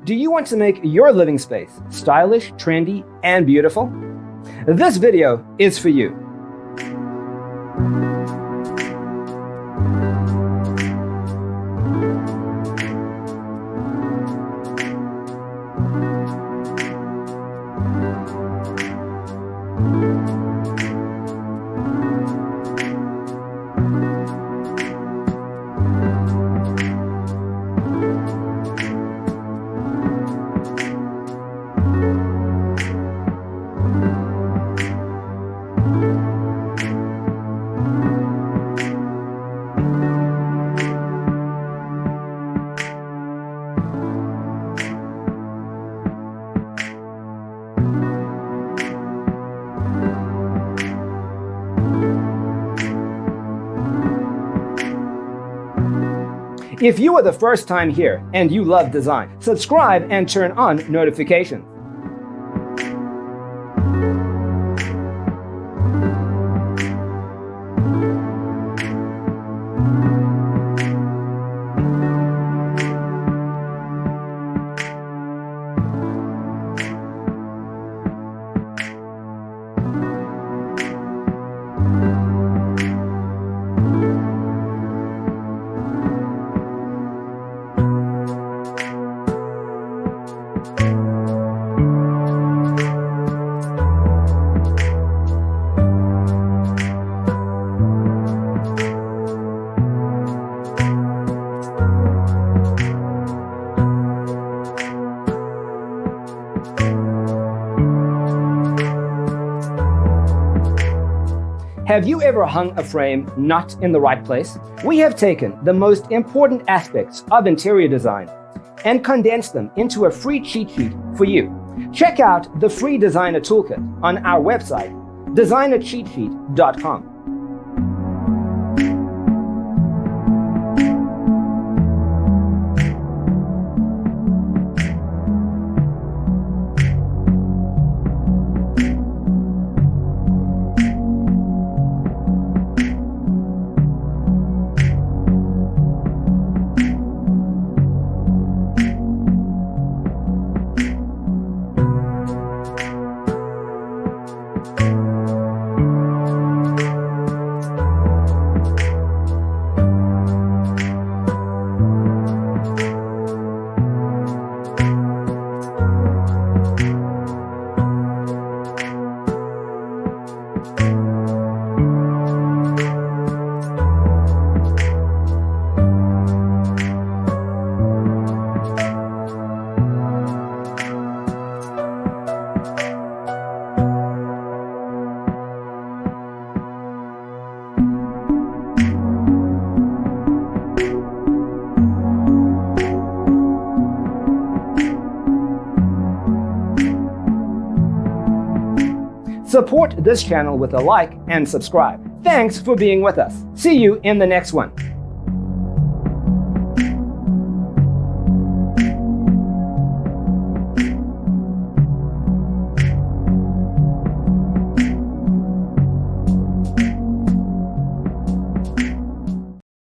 Do you want to make your living space stylish, trendy, and beautiful? This video is for you. If you are the first time here and you love design, subscribe and turn on notifications. Have you ever hung a frame not in the right place? We have taken the most important aspects of interior design and condensed them into a free cheat sheet for you. Check out the free designer toolkit on our website, designercheatsheet.com. Support this channel with a like and subscribe. Thanks for being with us. See you in the next one.